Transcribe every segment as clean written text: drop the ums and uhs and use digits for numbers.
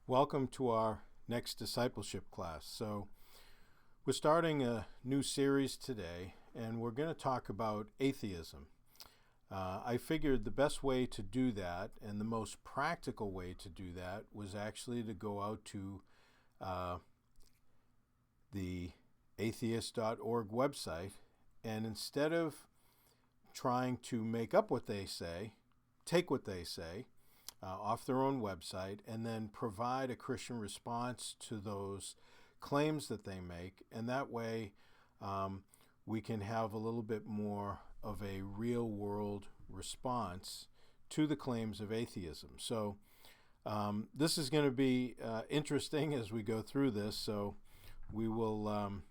Welcome to our next discipleship class. So we're starting a new series today, and we're going to talk about atheism. I figured the best way to do that and the most practical way to do that was actually to go out to the atheist.org website, and instead of trying to make up what they say, take what they say, off their own website, and then provide a Christian response to those claims that they make. And that way we can have a little bit more of a real world response to the claims of atheism. So this is going to be interesting as we go through this. So we will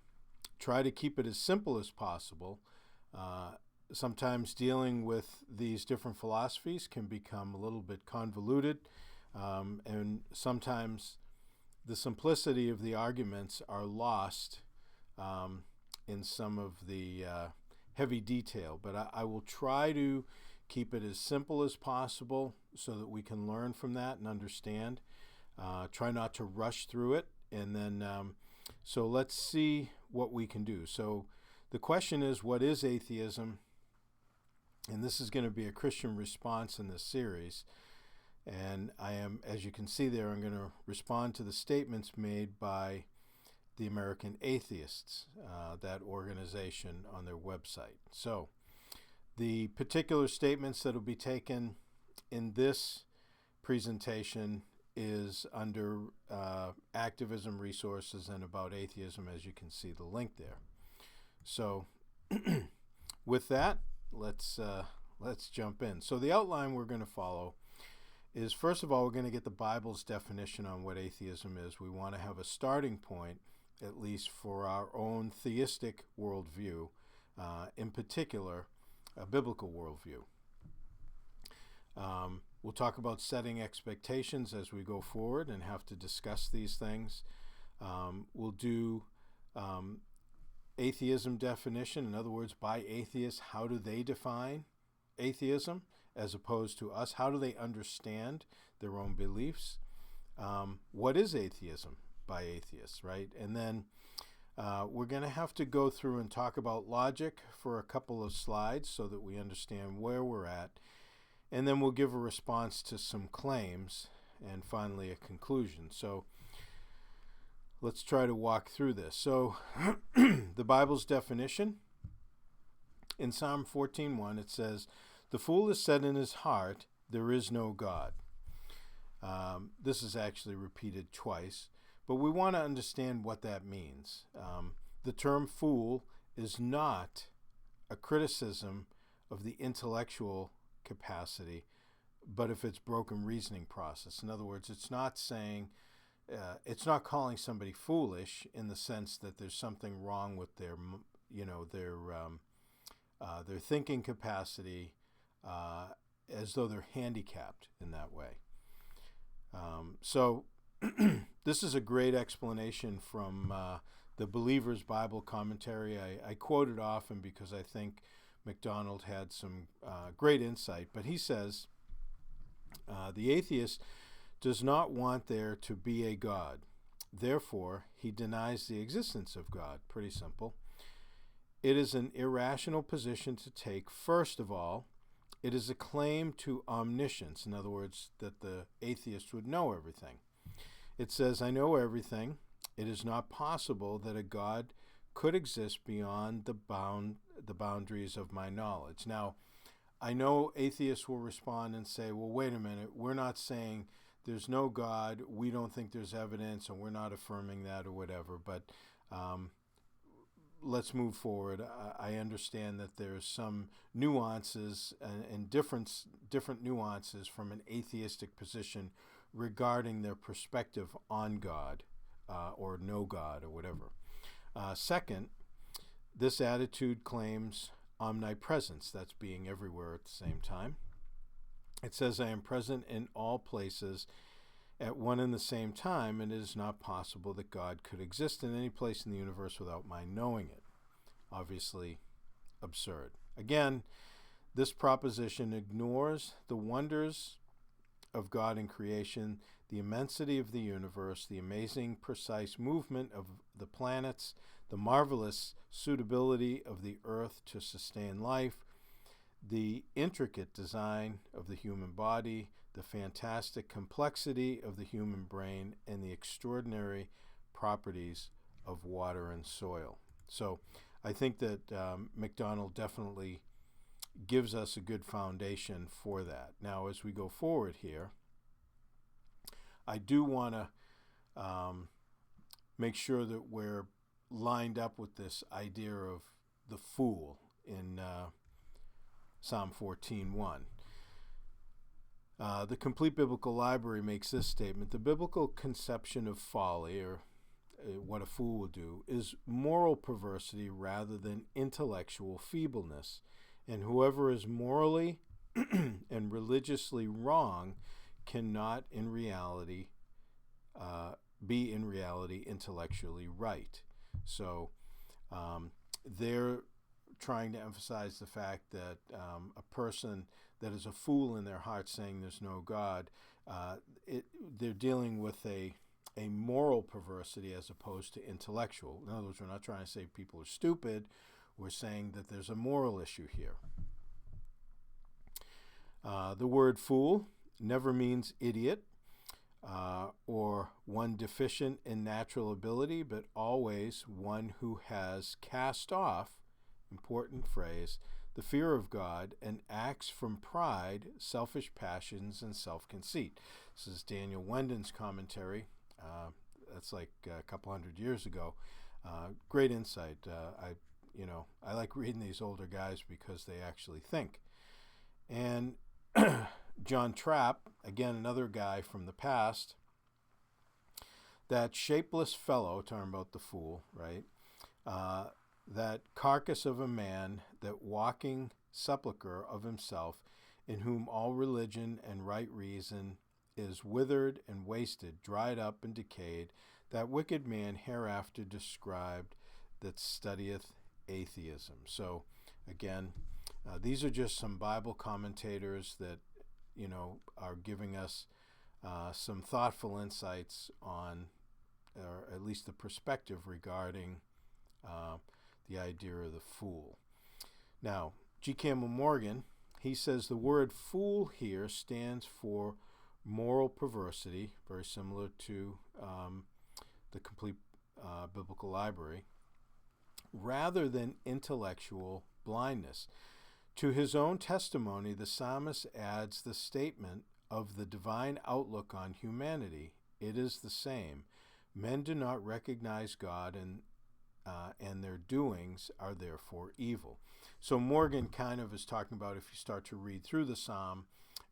try to keep it as simple as possible. Sometimes dealing with these different philosophies can become a little bit convoluted, and sometimes the simplicity of the arguments are lost in some of the heavy detail. But I will try to keep it as simple as possible so that we can learn from that and understand. Try not to rush through it. And then, so let's see what we can do. So the question is, what is atheism? And this is going to be a Christian response in this series. And I am, as you can see there, I'm going to respond to the statements made by the American Atheists, that organization, on their website. So the particular statements that will be taken in this presentation is under activism resources and about atheism, as you can see the link there. So with that, let's jump in. So the outline we're going to follow is, first of all, we're going to get the Bible's definition on what atheism is. We want to have a starting point, at least for our own theistic worldview, in particular, a biblical worldview. We'll talk about setting expectations as we go forward and have to discuss these things. We'll do atheism definition. In other words, by atheists, how do they define atheism as opposed to us? How do they understand their own beliefs? What is atheism by atheists, right? And then we're going to have to go through and talk about logic for a couple of slides so that we understand where we're at. And then we'll give a response to some claims and finally a conclusion. So let's try to walk through this. So the Bible's definition, in Psalm 14:1, it says, "The fool has said in his heart, there is no God." This is actually repeated twice, but we want to understand what that means. The term fool is not a criticism of the intellectual capacity, but of its broken reasoning process. In other words, it's not saying, it's not calling somebody foolish in the sense that there's something wrong with their thinking capacity, as though they're handicapped in that way. So this is a great explanation from the Believer's Bible Commentary. I quote it often because I think MacDonald had some great insight. But he says, the atheist does not want there to be a God. Therefore, he denies the existence of God. Pretty simple. It is an irrational position to take. First of all, it is a claim to omniscience. In other words, that the atheist would know everything. It says, I know everything. It is not possible that a God could exist beyond the boundaries of my knowledge. Now, I know atheists will respond and say, well, wait a minute, we're not saying there's no God, we don't think there's evidence, and we're not affirming that or whatever, but let's move forward. I understand that there's some nuances and different nuances from an atheistic position regarding their perspective on God or no God or whatever. Second, this attitude claims omnipresence, that's being everywhere at the same time. It says, I am present in all places at one and the same time, and it is not possible that God could exist in any place in the universe without my knowing it. Obviously absurd. Again, this proposition ignores the wonders of God in creation, the immensity of the universe, the amazing precise movement of the planets, the marvelous suitability of the earth to sustain life, the intricate design of the human body, the fantastic complexity of the human brain, and the extraordinary properties of water and soil. So I think that MacDonald definitely gives us a good foundation for that. Now, as we go forward here, I do want to make sure that we're lined up with this idea of the fool in Psalm 14:1. The Complete Biblical Library makes this statement: the biblical conception of folly, or what a fool will do, is moral perversity rather than intellectual feebleness. And whoever is morally and religiously wrong cannot in reality be in reality intellectually right. So they're trying to emphasize the fact that a person that is a fool in their heart, saying there's no God, they're dealing with a moral perversity as opposed to intellectual. In other words, we're not trying to say people are stupid. We're saying that there's a moral issue here. The word fool never means idiot or one deficient in natural ability, but always one who has cast off, important phrase, the fear of God and acts from pride, selfish passions, and self-conceit. This is Daniel Wendon's commentary. That's like a couple hundred years ago. Great insight. I like reading these older guys because they actually think. And John Trapp, again, another guy from the past, that shapeless fellow, talking about the fool, right? That carcass of a man, that walking sepulchre of himself, in whom all religion and right reason is withered and wasted, dried up and decayed, that wicked man hereafter described that studieth atheism. So again, these are just some Bible commentators that are giving us some thoughtful insights on, or at least the perspective regarding the idea of the fool. Now, G. Campbell Morgan, he says the word fool here stands for moral perversity, very similar to the Complete Biblical Library, rather than intellectual blindness. To his own testimony, the psalmist adds the statement of the divine outlook on humanity. It is the same. Men do not recognize God, and their doings are therefore evil. So Morgan kind of is talking about, if you start to read through the psalm,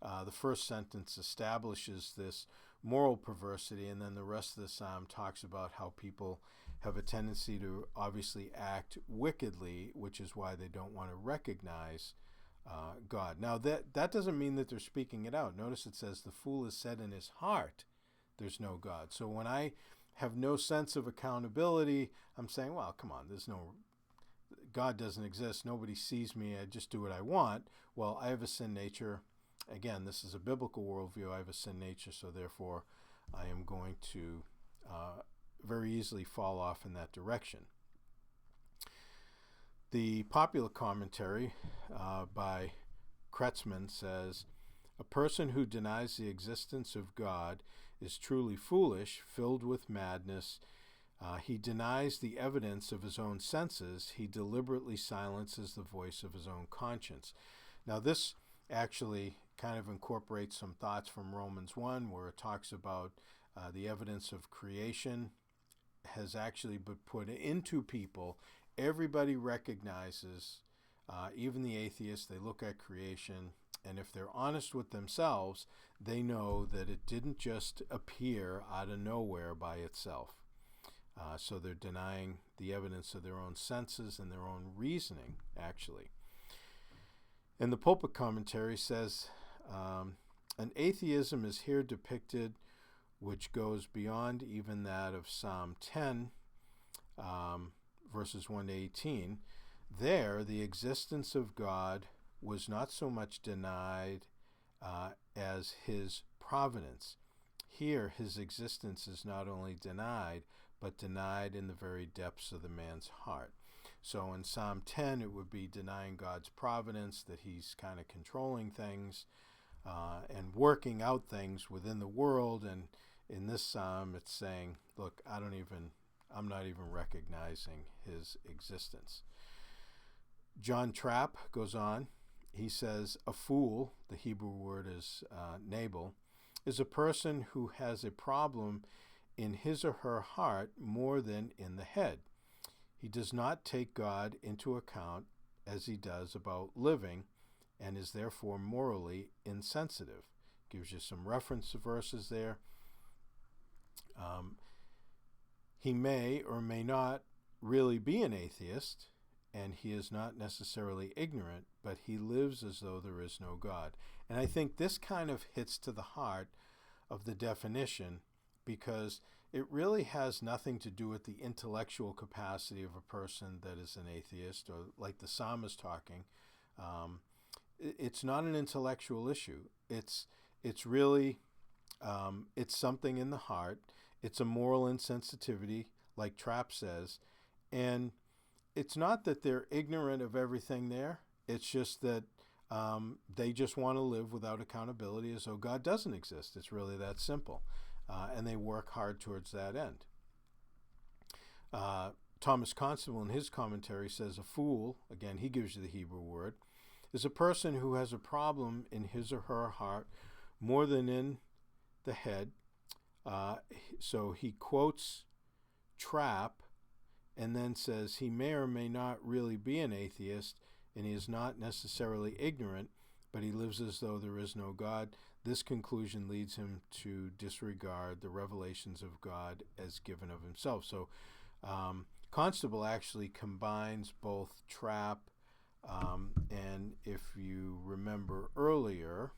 the first sentence establishes this moral perversity, and then the rest of the psalm talks about how people have a tendency to obviously act wickedly, which is why they don't want to recognize God. Now, that doesn't mean that they're speaking it out. Notice it says the fool has said in his heart, there's no God. So when I have no sense of accountability, I'm saying, well, come on, God doesn't exist. Nobody sees me. I just do what I want. Well, I have a sin nature. Again, this is a biblical worldview. I have a sin nature, so therefore I am going to very easily fall off in that direction. The popular commentary by Kretzmann says, a person who denies the existence of God is truly foolish, filled with madness. He denies the evidence of his own senses. He deliberately silences the voice of his own conscience. Now, this actually kind of incorporates some thoughts from Romans 1, where it talks about the evidence of creation has actually been put into people. Everybody recognizes, even the atheists, they look at creation, and if they're honest with themselves, they know that it didn't just appear out of nowhere by itself. So they're denying the evidence of their own senses and their own reasoning, actually. And the pulpit commentary says, an atheism is here depicted which goes beyond even that of Psalm 10, verses 1 to 18. There, the existence of God was not so much denied as his providence. Here, his existence is not only denied, but denied in the very depths of the man's heart. So in Psalm 10, it would be denying God's providence, that he's kind of controlling things and working out things within the world. And in this psalm, it's saying, look, I'm not even recognizing his existence. John Trapp goes on. He says, a fool, the Hebrew word is Nabal, is a person who has a problem in his or her heart more than in the head. He does not take God into account as he does about living, and is therefore morally insensitive. Gives you some reference verses there. He may or may not really be an atheist, and he is not necessarily ignorant, but he lives as though there is no God. And I think this kind of hits to the heart of the definition, because it really has nothing to do with the intellectual capacity of a person that is an atheist, or like the psalm is talking. It's not an intellectual issue. It's really it's something in the heart. It's a moral insensitivity, like Trapp says, and it's not that they're ignorant of everything there. It's just that they just want to live without accountability, as though God doesn't exist. It's really that simple. And they work hard towards that end. Thomas Constable, in his commentary, says a fool, again, he gives you the Hebrew word, is a person who has a problem in his or her heart more than in the head. So he quotes Trapp and then says he may or may not really be an atheist, and he is not necessarily ignorant, but he lives as though there is no God. This conclusion leads him to disregard the revelations of God as given of himself. So Constable actually combines both Trapp and, if you remember earlier,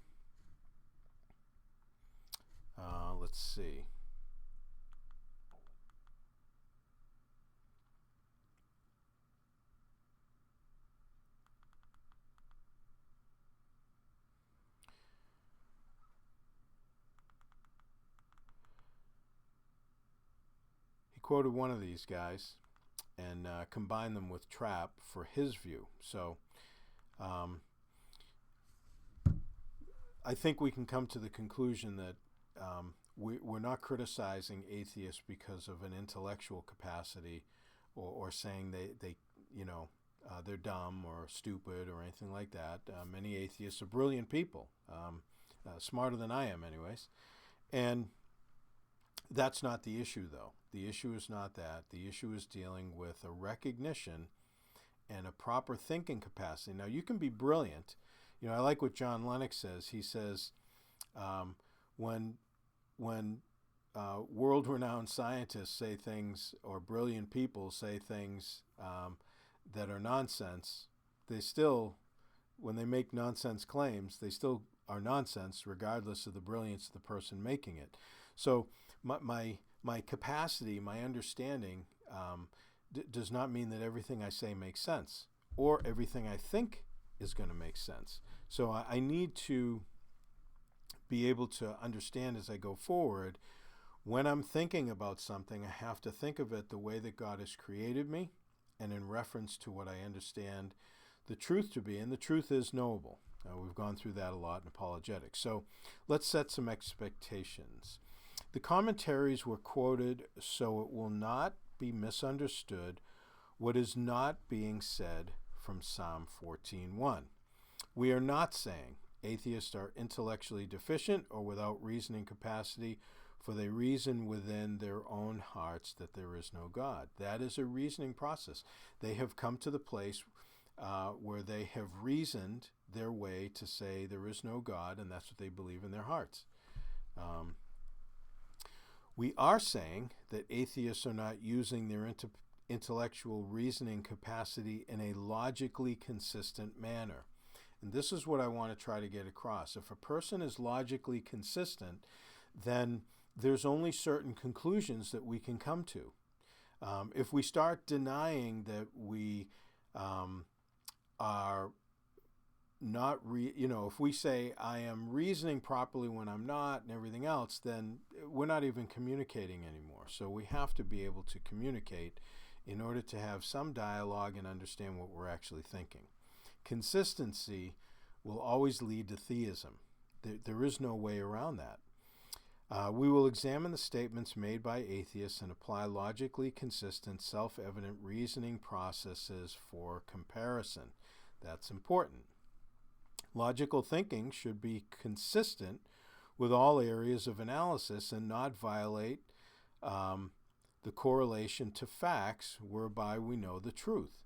let's see. He quoted one of these guys and combined them with Trapp for his view. So I think we can come to the conclusion that we're not criticizing atheists because of an intellectual capacity, or saying they're dumb or stupid or anything like that. Many atheists are brilliant people, smarter than I am anyways. And that's not the issue, though. The issue is not that. The issue is dealing with a recognition and a proper thinking capacity. Now, you can be brilliant. I like what John Lennox says. He says, when world-renowned scientists say things, or brilliant people say things that are nonsense, they still, when they make nonsense claims, they still are nonsense regardless of the brilliance of the person making it. So my capacity, my understanding does not mean that everything I say makes sense, or everything I think is going to make sense. So I need to be able to understand as I go forward, when I'm thinking about something, I have to think of it the way that God has created me, and in reference to what I understand the truth to be, and the truth is knowable. We've gone through that a lot in apologetics. So let's set some expectations. The commentaries were quoted so it will not be misunderstood what is not being said from Psalm 14:1. We are not saying atheists are intellectually deficient or without reasoning capacity, for they reason within their own hearts that there is no God. That is a reasoning process. They have come to the place where they have reasoned their way to say there is no God, and that's what they believe in their hearts. We are saying that atheists are not using their intellectual reasoning capacity in a logically consistent manner. And this is what I want to try to get across. If a person is logically consistent, then there's only certain conclusions that we can come to. If we start denying that we are if we say I am reasoning properly when I'm not and everything else, then we're not even communicating anymore. So we have to be able to communicate in order to have some dialogue and understand what we're actually thinking. Consistency will always lead to theism. There is no way around that. We will examine the statements made by atheists and apply logically consistent, self-evident reasoning processes for comparison. That's important. Logical thinking should be consistent with all areas of analysis and not violate the correlation to facts whereby we know the truth.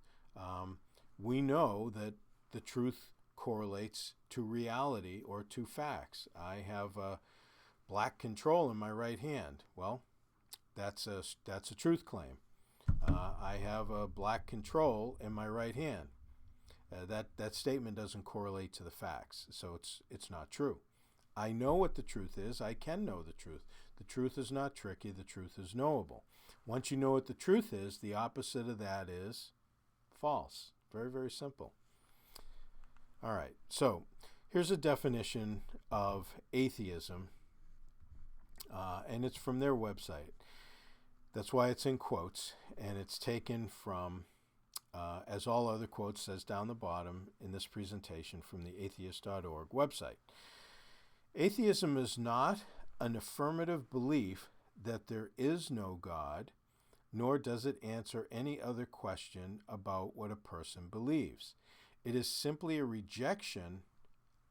We know that the truth correlates to reality or to facts. I have a black control in my right hand. Well, that's a truth claim. I have a black control in my right hand. That statement doesn't correlate to the facts, so it's not true. I know what the truth is. I can know the truth. The truth is not tricky. The truth is knowable. Once you know what the truth is, the opposite of that is false. Very, very simple. All right, so here's a definition of atheism, and it's from their website. That's why it's in quotes, and it's taken from, as all other quotes says down the bottom in this presentation, from the atheist.org website. Atheism is not an affirmative belief that there is no God, nor does it answer any other question about what a person believes. It is simply a rejection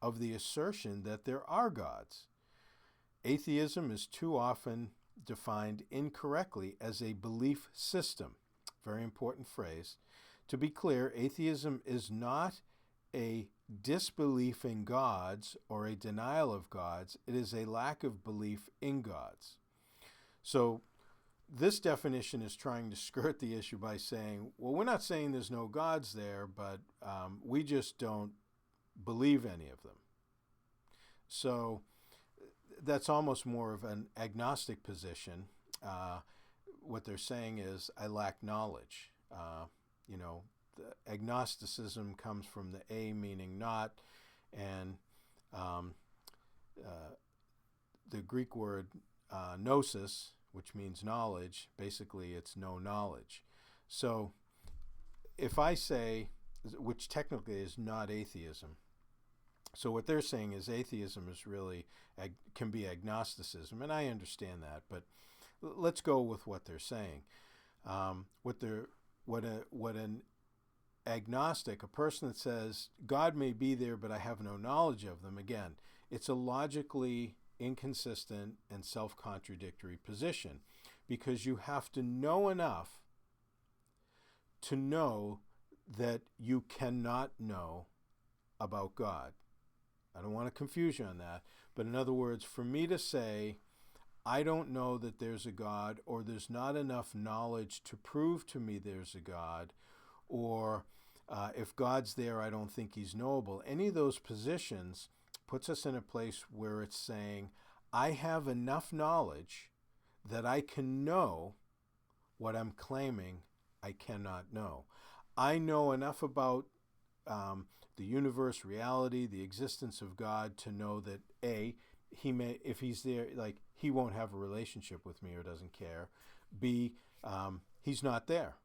of the assertion that there are gods. Atheism is too often defined incorrectly as a belief system. Very important phrase. To be clear, atheism is not a disbelief in gods or a denial of gods. It is a lack of belief in gods. So this definition is trying to skirt the issue by saying, well, we're not saying there's no gods there, but we just don't believe any of them. So that's almost more of an agnostic position. What they're saying is, I lack knowledge. The agnosticism comes from the A meaning not, and the Greek word gnosis, which means knowledge, basically it's no knowledge. So if I say, which technically is not atheism, so what they're saying is atheism is really, can be agnosticism, and I understand that, but let's go with what they're saying. What an agnostic, a person that says, God may be there, but I have no knowledge of them, again, it's a logically inconsistent and self-contradictory position, because you have to know enough to know that you cannot know about God. I don't want to confuse you on that, but in other words, for me to say, I don't know that there's a God, or there's not enough knowledge to prove to me there's a God, or if God's there, I don't think he's knowable. Any of those positions puts us in a place where it's saying, I have enough knowledge that I can know what I'm claiming I cannot know. I know enough about the universe, reality, the existence of God to know that A, he may, if he's there, like, he won't have a relationship with me or doesn't care. B, he's not there.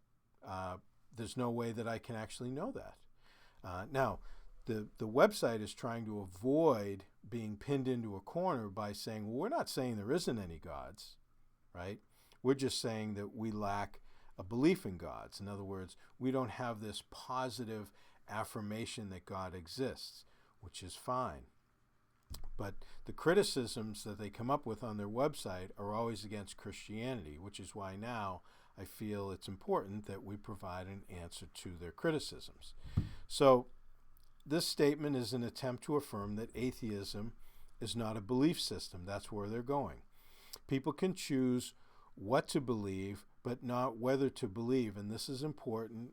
There's no way that I can actually know that. Now, the website is trying to avoid being pinned into a corner by saying, well, we're not saying there isn't any gods, right? We're just saying that we lack a belief in gods. In other words, we don't have this positive affirmation that God exists, which is fine. But the criticisms that they come up with on their website are always against Christianity, which is why now I feel it's important that we provide an answer to their criticisms. So this statement is an attempt to affirm that atheism is not a belief system. That's where they're going. People can choose what to believe, but not whether to believe. And this is important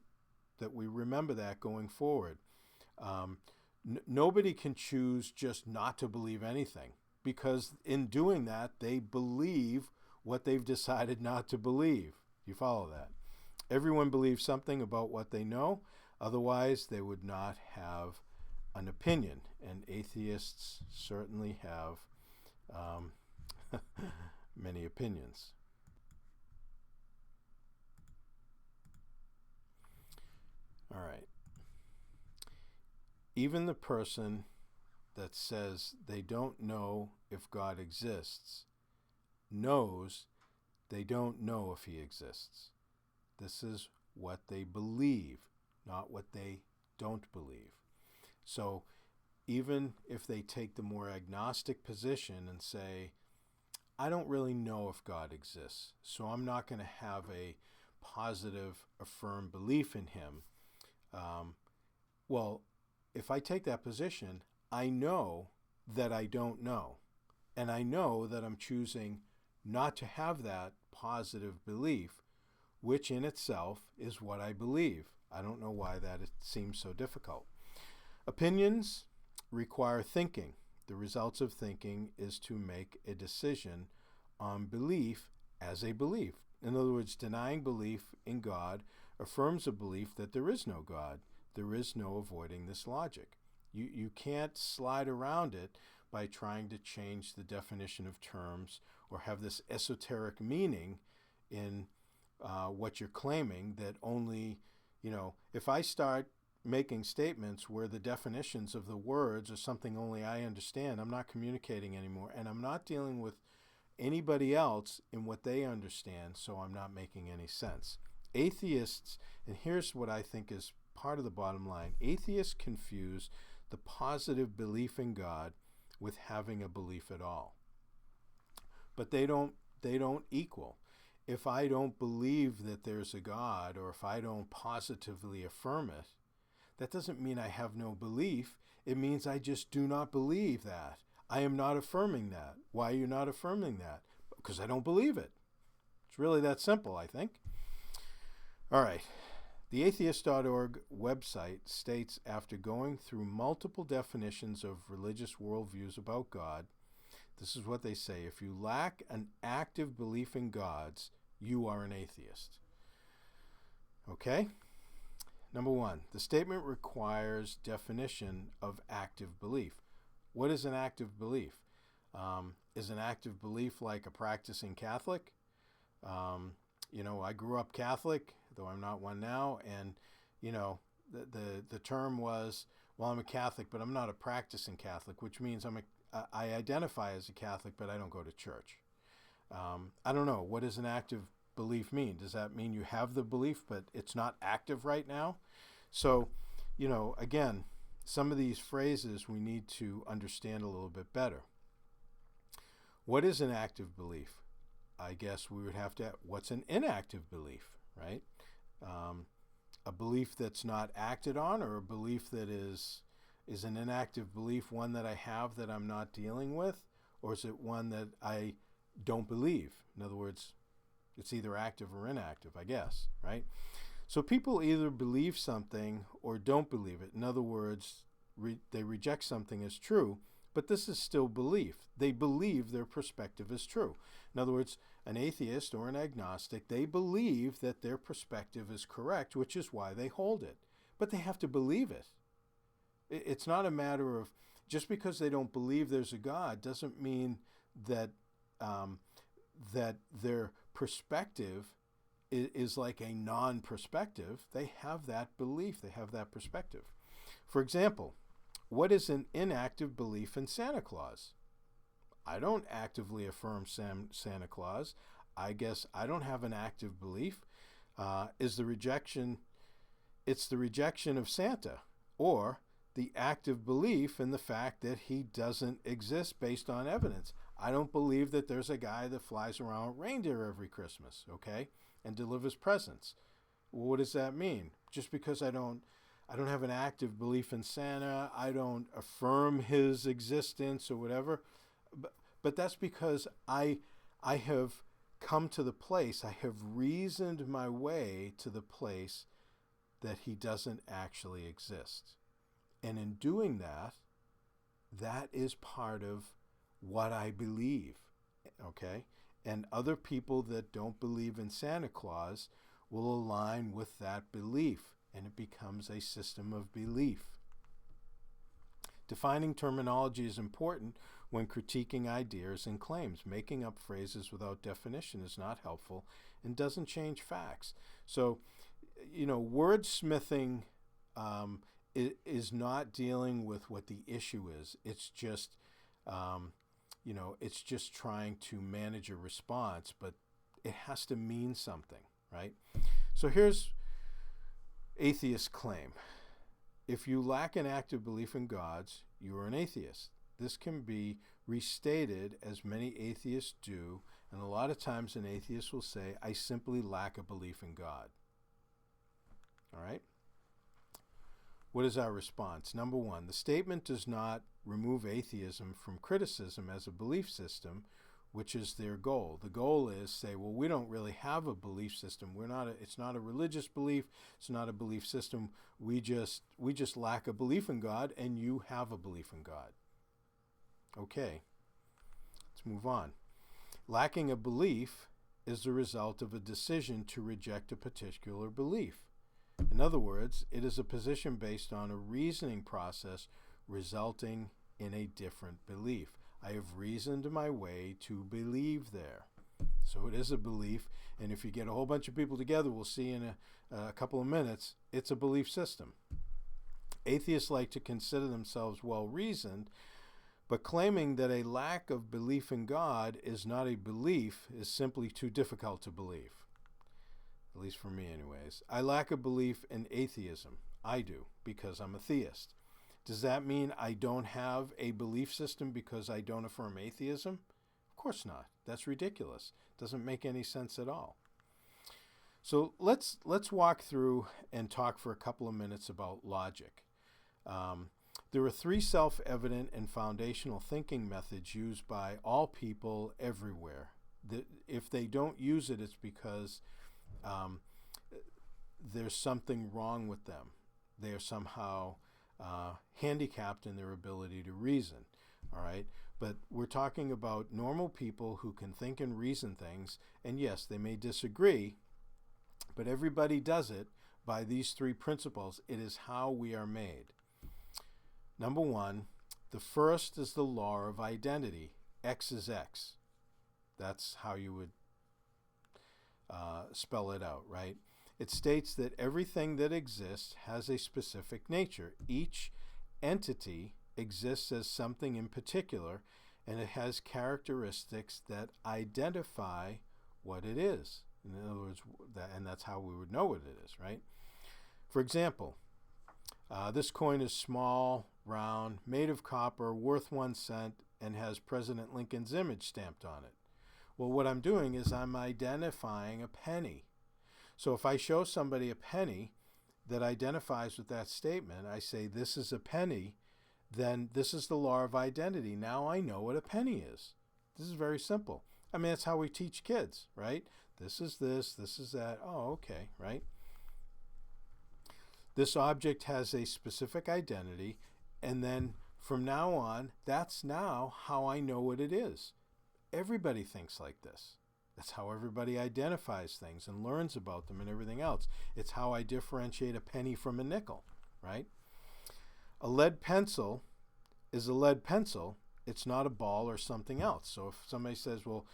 that we remember that going forward. Nobody can choose just not to believe anything, because in doing that, they believe what they've decided not to believe. You follow that? Everyone believes something about what they know. Otherwise, they would not have an opinion, and atheists certainly have many opinions. All right. Even the person that says they don't know if God exists knows they don't know if he exists. This is what they believe, not what they don't believe. So even if they take the more agnostic position and say, I don't really know if God exists, so I'm not going to have a positive, affirmed belief in him. Well, if I take that position, I know that I don't know. And I know that I'm choosing not to have that positive belief, which in itself is what I believe. I don't know why that it seems so difficult. Opinions require thinking. The results of thinking is to make a decision on belief as a belief. In other words, denying belief in God affirms a belief that there is no God. There is no avoiding this logic. You can't slide around it by trying to change the definition of terms or have this esoteric meaning in what you're claiming that only, if I start making statements where the definitions of the words are something only I understand, I'm not communicating anymore, and I'm not dealing with anybody else in what they understand, so I'm not making any sense. Atheists, and here's what I think is part of the bottom line, atheists confuse the positive belief in God with having a belief at all. But they don't equal. If I don't believe that there's a God, or if I don't positively affirm it, that doesn't mean I have no belief. It means I just do not believe that. I am not affirming that. Why are you not affirming that? Because I don't believe it. It's really that simple, I think. All right. The atheist.org website states, after going through multiple definitions of religious worldviews about God, this is what they say: if you lack an active belief in gods, you are an atheist. Okay? Number one, the statement requires definition of active belief. What is an active belief? Is an active belief like a practicing Catholic? I grew up Catholic, though I'm not one now, and, the term was, well, I'm a Catholic, but I'm not a practicing Catholic, which means I identify as a Catholic, but I don't go to church. I don't know. What does an active belief mean? Does that mean you have the belief, but it's not active right now? So, again, some of these phrases we need to understand a little bit better. What is an active belief? I guess we would have to, what's an inactive belief, right? A belief that's not acted on, or a belief that is an inactive belief one that I have that I'm not dealing with, or is it one that I don't believe? In other words, it's either active or inactive, I guess, right? So people either believe something or don't believe it. In other words, they reject something as true, but this is still belief. They believe their perspective is true. In other words, an atheist or an agnostic, they believe that their perspective is correct, which is why they hold it. But they have to believe it. It's not a matter of, just because they don't believe there's a God doesn't mean that that their perspective is like a non-perspective. They have that belief. They have that perspective. For example, what is an inactive belief in Santa Claus? I don't actively affirm Santa Claus. I guess I don't have an active belief. It's the rejection of Santa, or the active belief in the fact that he doesn't exist based on evidence. I don't believe that there's a guy that flies around with reindeer every Christmas, okay, and delivers presents. Well, what does that mean? Just because I don't have an active belief in Santa, I don't affirm his existence or whatever, but that's because I have come to the place, I have reasoned my way to the place that he doesn't actually exist. And in doing that, that is part of what I believe, okay? And other people that don't believe in Santa Claus will align with that belief, and it becomes a system of belief. Defining terminology is important when critiquing ideas and claims. Making up phrases without definition is not helpful and doesn't change facts. So, wordsmithing is not dealing with what the issue is. It's just, it's just trying to manage a response, but it has to mean something, right? So here's atheist claim. If you lack an active belief in gods, you are an atheist. This can be restated as many atheists do, and a lot of times an atheist will say, I simply lack a belief in God. All right? What is our response? Number one, the statement does not remove atheism from criticism as a belief system, which is their goal. The goal is say, well, we don't really have a belief system. It's not a religious belief. It's not a belief system. We just lack a belief in God, and you have a belief in God. Okay, let's move on. Lacking a belief is the result of a decision to reject a particular belief. In other words, it is a position based on a reasoning process resulting in a different belief. I have reasoned my way to believe there. So it is a belief, and if you get a whole bunch of people together, we'll see in a couple of minutes, it's a belief system. Atheists like to consider themselves well-reasoned, but claiming that a lack of belief in God is not a belief is simply too difficult to believe. At least for me anyways. I lack a belief in atheism. I do, because I'm a theist. Does that mean I don't have a belief system because I don't affirm atheism? Of course not. That's ridiculous. Doesn't make any sense at all. So let's walk through and talk for a couple of minutes about logic. There are three self-evident and foundational thinking methods used by all people everywhere. If they don't use it, it's because there's something wrong with them. They are somehow handicapped in their ability to reason, all right? But we're talking about normal people who can think and reason things, and yes, they may disagree, but everybody does it by these three principles. It is how we are made. Number one, the first is the law of identity. X is X. That's how you would spell it out, right? It states that everything that exists has a specific nature. Each entity exists as something in particular, and it has characteristics that identify what it is. In other words, and that's how we would know what it is, right? For example, this coin is small, round, made of copper, worth 1 cent, and has President Lincoln's image stamped on it. Well, what I'm doing is I'm identifying a penny. So if I show somebody a penny that identifies with that statement, I say this is a penny, then this is the law of identity. Now I know what a penny is. This is very simple. I mean, that's how we teach kids, right? This is this is that. Oh, okay, right? This object has a specific identity, and then from now on, that's now how I know what it is. Everybody thinks like this. That's how everybody identifies things and learns about them and everything else. It's how I differentiate a penny from a nickel, right? A lead pencil is a lead pencil. It's not a ball or something else. So if somebody says, well,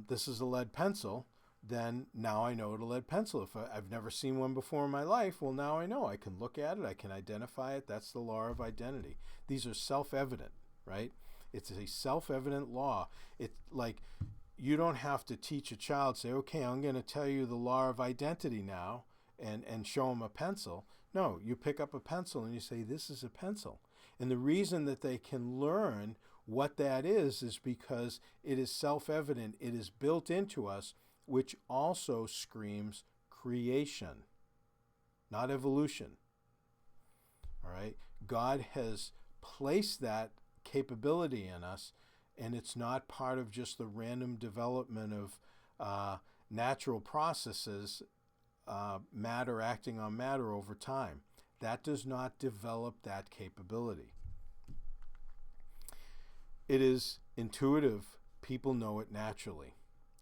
this is a lead pencil, then now I know what a lead pencil is. If I've never seen one before in my life, well, now I know. I can look at it. I can identify it. That's the law of identity. These are self-evident, right? It's a self-evident law. It's like you don't have to teach a child, say, okay, I'm going to tell you the law of identity now and show them a pencil. No, you pick up a pencil and you say, this is a pencil. And the reason that they can learn what that is because it is self-evident. It is built into us, which also screams creation, not evolution. All right? God has placed that capability in us, and it's not part of just the random development of natural processes, matter acting on matter over time. That does not develop that capability. It is intuitive. People know it naturally.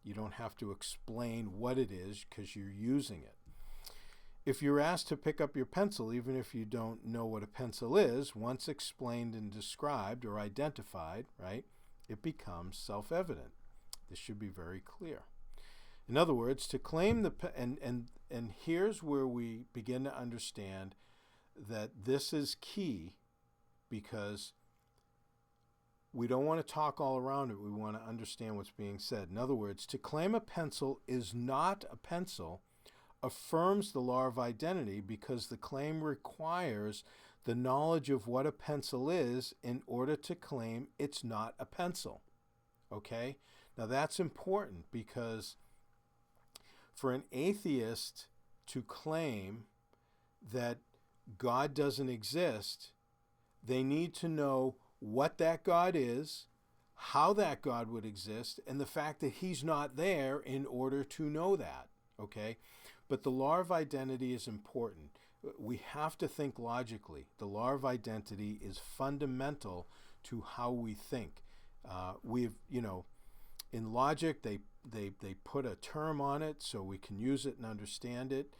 You don't have to explain what it is because you're using it. If you're asked to pick up your pencil, even if you don't know what a pencil is, once explained and described or identified, right, it becomes self-evident. This should be very clear. In other words, to claim and here's where we begin to understand that this is key, because we don't want to talk all around it. We want to understand what's being said. In other words, to claim a pencil is not a pencil affirms the law of identity, because the claim requires the knowledge of what a pencil is in order to claim it's not a pencil. Okay? Now that's important, because for an atheist to claim that God doesn't exist, they need to know what that God is, how that God would exist, and the fact that he's not there in order to know that. Okay? But the law of identity is important. We have to think logically. The law of identity is fundamental to how we think. In logic, they put a term on it so we can use it and understand it,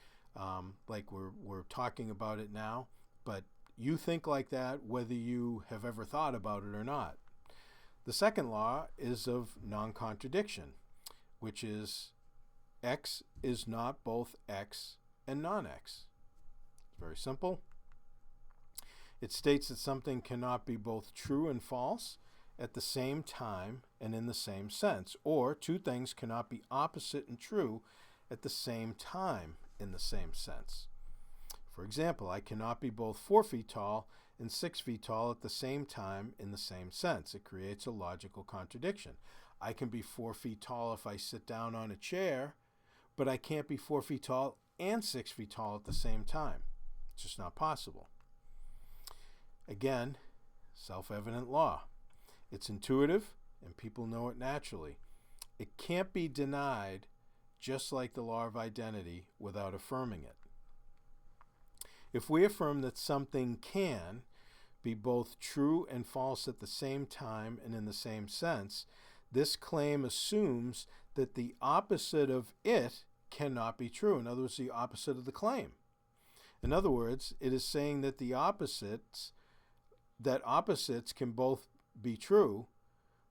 like we're talking about it now. But you think like that whether you have ever thought about it or not. The second law is of non-contradiction, which is X is not both X and non-X. It's very simple. It states that something cannot be both true and false at the same time and in the same sense, or two things cannot be opposite and true at the same time in the same sense. For example, I cannot be both 4 feet tall and 6 feet tall at the same time in the same sense. It creates a logical contradiction. I can be 4 feet tall if I sit down on a chair, but I can't be 4 feet tall and 6 feet tall at the same time. It's just not possible. Again, self-evident law. It's intuitive, and people know it naturally. It can't be denied, just like the law of identity, without affirming it. If we affirm that something can be both true and false at the same time and in the same sense, this claim assumes that the opposite of it cannot be true. In other words, the opposite of the claim. In other words, it is saying that opposites can both be true,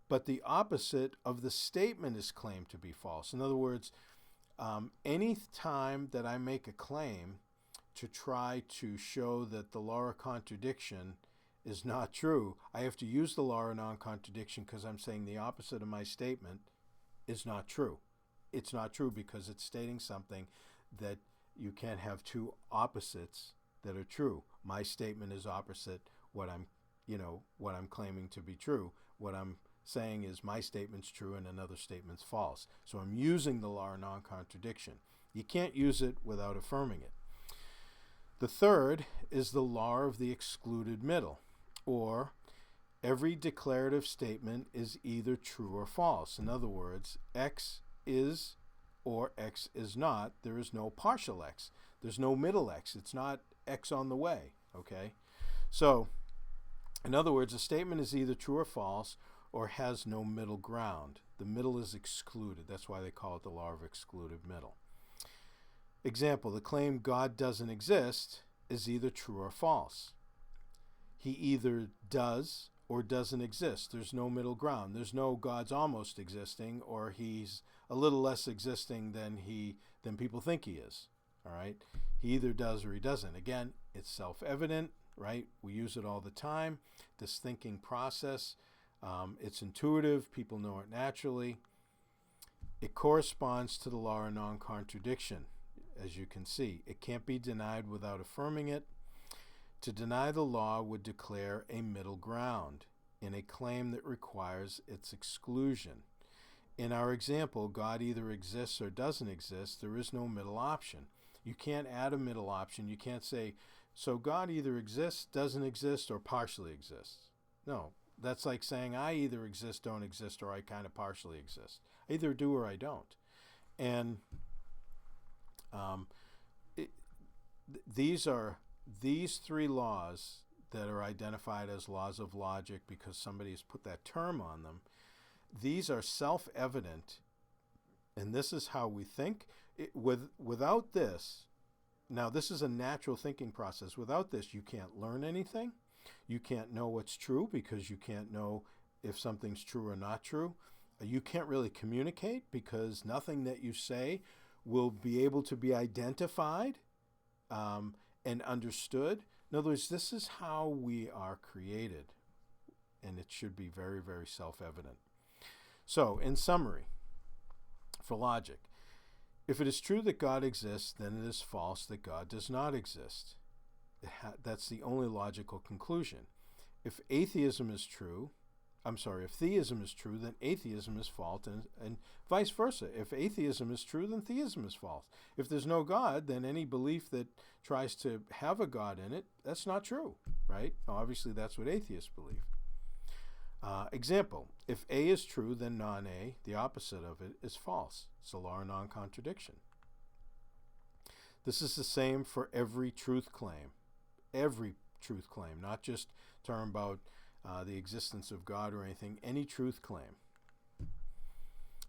but the opposite of the statement is claimed to be false. In other words, any time that I make a claim to try to show that the law of contradiction is not true, I have to use the law of non-contradiction, because I'm saying the opposite of my statement is not true. It's not true because it's stating something that you can't have two opposites that are true. My statement is opposite what I'm claiming to be true. What I'm saying is my statement's true and another statement's false. So I'm using the law of non-contradiction. You can't use it without affirming it. The third is the law of the excluded middle, or every declarative statement is either true or false. In other words, X is or X is not. There is no partial X. There's no middle X. It's not X on the way, okay? So, in other words, a statement is either true or false or has no middle ground. The middle is excluded. That's why they call it the law of excluded middle. Example, the claim God doesn't exist is either true or false. He either does or doesn't exist. There's no middle ground. There's no God's almost existing, or he's a little less existing than people think he is. All right? He either does or he doesn't. Again, it's self-evident, right? We use it all the time. This thinking process, it's intuitive. People know it naturally. It corresponds to the law of non-contradiction, as you can see. It can't be denied without affirming it. To deny the law would declare a middle ground in a claim that requires its exclusion. In our example, God either exists or doesn't exist. There is no middle option. You can't add a middle option. You can't say, so God either exists, doesn't exist, or partially exists. No, that's like saying I either exist, don't exist, or I kind of partially exist. I either do or I don't. And these three laws that are identified as laws of logic because somebody has put that term on them, these are self-evident, and this is how we think. Without this, Now, this is a natural thinking process. Without this, you can't learn anything. You can't know what's true because you can't know if something's true or not true. You can't really communicate because nothing that you say will be able to be identified and understood. In other words, this is how we are created, and it should be very, very self-evident. So, in summary, for logic, if it is true that God exists, then it is false that God does not exist. That's the only logical conclusion. If theism is true, then atheism is false, and vice versa. If atheism is true, then theism is false. If there's no God, then any belief that tries to have a God in it, that's not true, right? Obviously, that's what atheists believe. Example, if A is true, then non-A, the opposite of it, is false. It's a law of non-contradiction. This is the same for every truth claim. Every truth claim, not just talking about the existence of God or anything, any truth claim.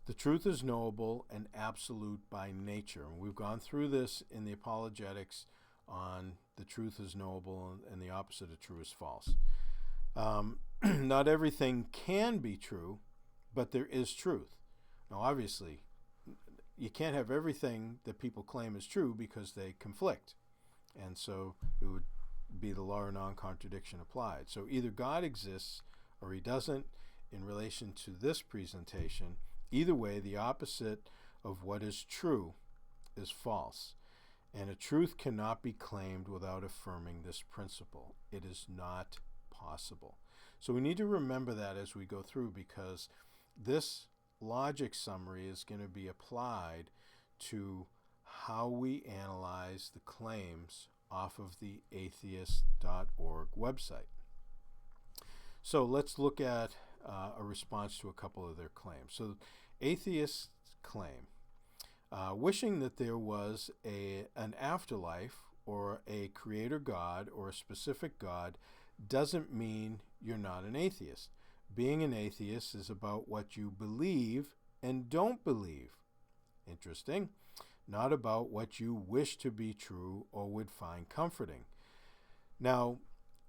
The truth is knowable and absolute by nature. And we've gone through this in the apologetics on the truth is knowable and the opposite of true is false. Not everything can be true, but there is truth. Now, obviously, you can't have everything that people claim is true because they conflict. And so it would be the law of non-contradiction applied. So either God exists or he doesn't in relation to this presentation. Either way, the opposite of what is true is false. And a truth cannot be claimed without affirming this principle. It is not possible. So we need to remember that as we go through, because this logic summary is going to be applied to how we analyze the claims off of the atheist.org website. So let's look at a response to a couple of their claims. So atheists claim, wishing that there was an afterlife or a creator God or a specific God doesn't mean you're not an atheist. Being an atheist is about what you believe and don't believe. Interesting. Not about what you wish to be true or would find comforting. Now,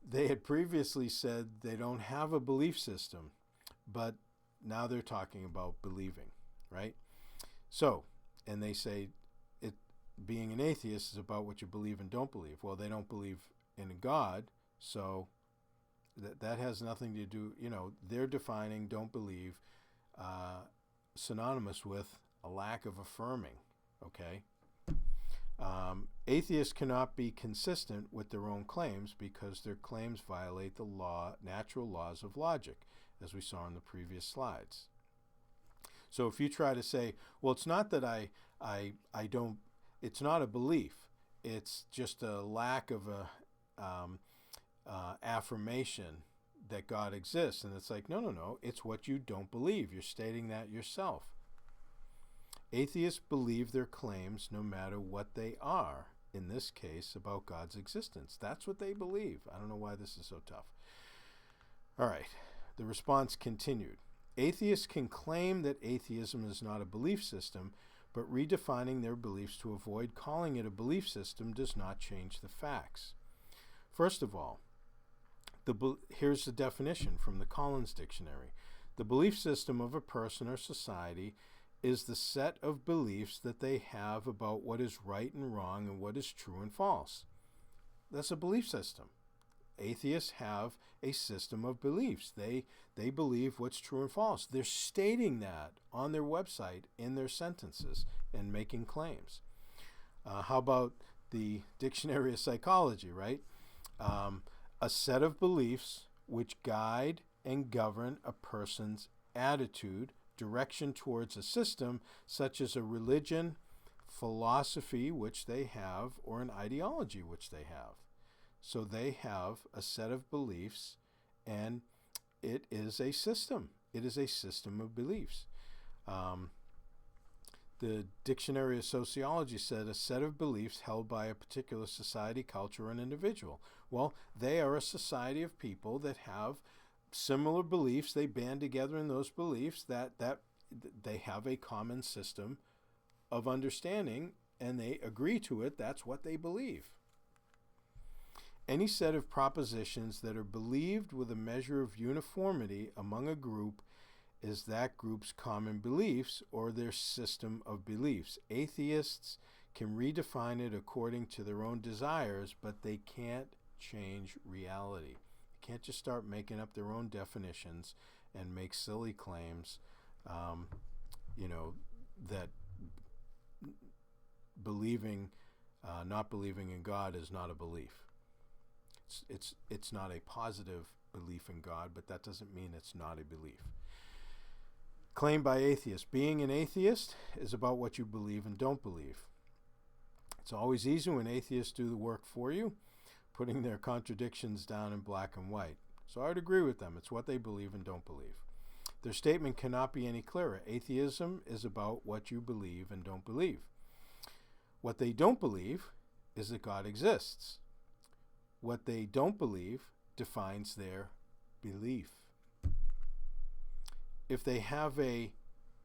they had previously said they don't have a belief system, but now they're talking about believing, right? So, and they say being an atheist is about what you believe and don't believe. Well, they don't believe in a God, so that has nothing to do, they're defining don't believe synonymous with a lack of affirming, okay? Atheists cannot be consistent with their own claims because their claims violate the natural laws of logic, as we saw in the previous slides. So if you try to say, well, it's not that I don't, it's not a belief, it's just a lack of a affirmation that God exists, and it's like, no, it's what you don't believe. You're stating that yourself. Atheists believe their claims no matter what they are, in this case, about God's existence. That's what they believe. I don't know why this is so tough. All right, the response continued. Atheists can claim that atheism is not a belief system, but redefining their beliefs to avoid calling it a belief system does not change the facts. First of all, here's the definition from the Collins Dictionary. The belief system of a person or society is the set of beliefs that they have about what is right and wrong and what is true and false. That's a belief system. Atheists have a system of beliefs. They believe what's true and false. They're stating that on their website in their sentences and making claims. How about the Dictionary of Psychology, right? A set of beliefs which guide and govern a person's attitude, direction towards a system, such as a religion, philosophy, which they have, or an ideology, which they have. So they have a set of beliefs, and it is a system. It is a system of beliefs. The Dictionary of Sociology said a set of beliefs held by a particular society, culture, or an individual. Well, they are a society of people that have similar beliefs. They band together in those beliefs that they have a common system of understanding and they agree to it, that's what they believe. Any set of propositions that are believed with a measure of uniformity among a group is that group's common beliefs or their system of beliefs. Atheists can redefine it according to their own desires, but they can't change reality. They can't just start making up their own definitions and make silly claims, that not believing in God is not a belief. It's not a positive belief in God, but that doesn't mean it's not a belief. Claim by atheists. Being an atheist is about what you believe and don't believe. It's always easy when atheists do the work for you, putting their contradictions down in black and white. So I would agree with them. It's what they believe and don't believe. Their statement cannot be any clearer. Atheism is about what you believe and don't believe. What they don't believe is that God exists. What they don't believe defines their belief. If they have a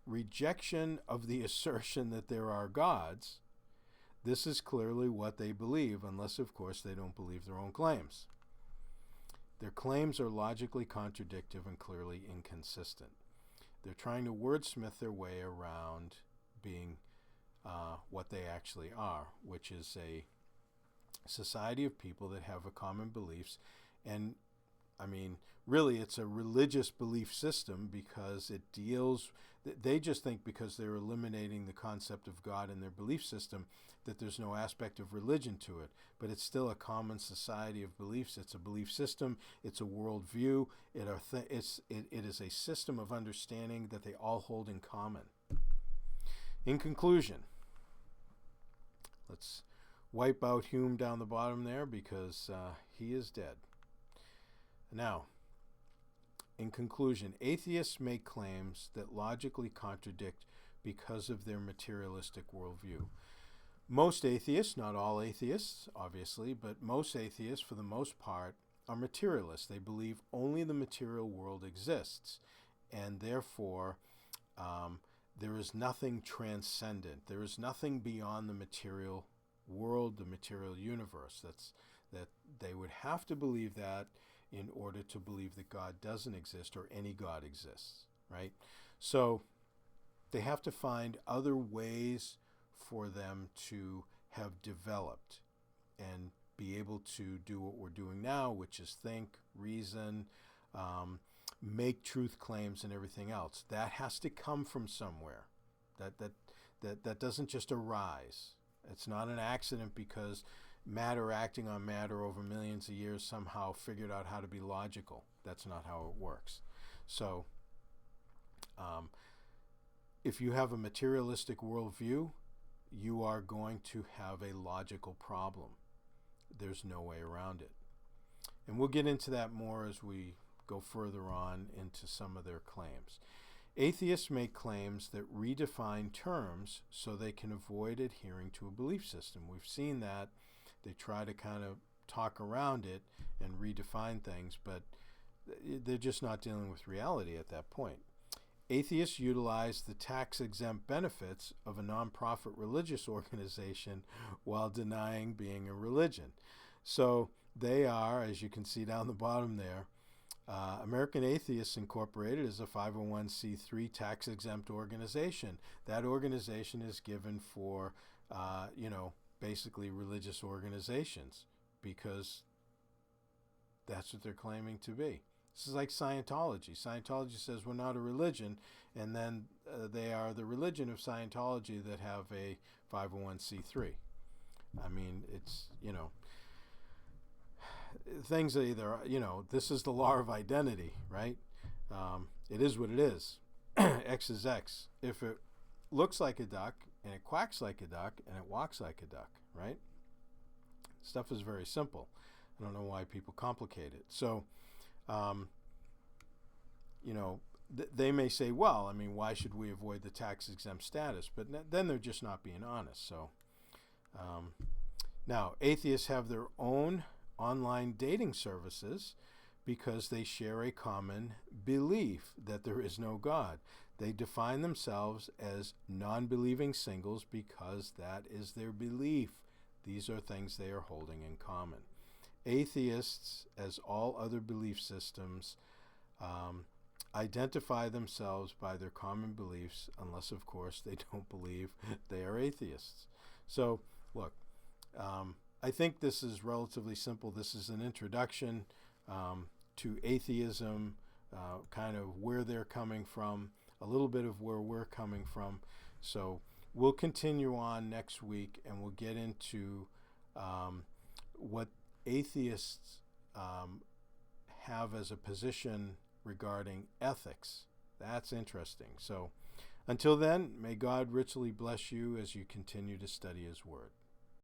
rejection of the assertion that there are gods, this is clearly what they believe, unless, of course, they don't believe their own claims. Their claims are logically contradictory and clearly inconsistent. They're trying to wordsmith their way around being what they actually are, which is a society of people that have a common beliefs. And really it's a religious belief system, because they just think because they're eliminating the concept of God in their belief system that there's no aspect of religion to it. But it's still a common society of beliefs. It's a belief system. It's a worldview. It is a system of understanding that they all hold in common. In conclusion, let's wipe out Hume down the bottom there, because he is dead. Now, in conclusion, atheists make claims that logically contradict because of their materialistic worldview. Most atheists, not all atheists, obviously, but most atheists, for the most part, are materialists. They believe only the material world exists, and therefore there is nothing transcendent. There is nothing beyond the material world, the material universe. That they would have to believe that in order to believe that God doesn't exist or any God exists, right? So they have to find other ways for them to have developed and be able to do what we're doing now, which is think, reason, make truth claims and everything else. That has to come from somewhere. That doesn't just arise. It's not an accident because matter acting on matter over millions of years somehow figured out how to be logical. That's not how it works. So if you have a materialistic worldview, you are going to have a logical problem. There's no way around it. And we'll get into that more as we go further on into some of their claims. Atheists make claims that redefine terms so they can avoid adhering to a belief system. We've seen that. They try to kind of talk around it and redefine things, but they're just not dealing with reality at that point. Atheists utilize the tax-exempt benefits of a nonprofit religious organization while denying being a religion. So they are, as you can see down the bottom there, American Atheists Incorporated is a 501c3 tax-exempt organization. That organization is given for, basically religious organizations, because that's what they're claiming to be. This is like Scientology. Scientology says we're not a religion, and then they are the religion of Scientology that have a 501c3. It's, things are either, this is the law of identity, right? It is what it is. X is X. If it looks like a duck, and it quacks like a duck, and it walks like a duck, right? Stuff is very simple. I don't know why people complicate it. So, they may say, well, why should we avoid the tax-exempt status? But then they're just not being honest. So, now, atheists have their own online dating services because they share a common belief that there is no God. They define themselves as non-believing singles because that is their belief. These are things they are holding in common. Atheists, as all other belief systems, identify themselves by their common beliefs, unless, of course, they don't believe they are atheists. So, look, I think this is relatively simple. This is an introduction to atheism, kind of where they're coming from, a little bit of where we're coming from. So we'll continue on next week, and we'll get into what atheists have as a position regarding ethics. That's interesting. So until then, may God richly bless you as you continue to study His Word.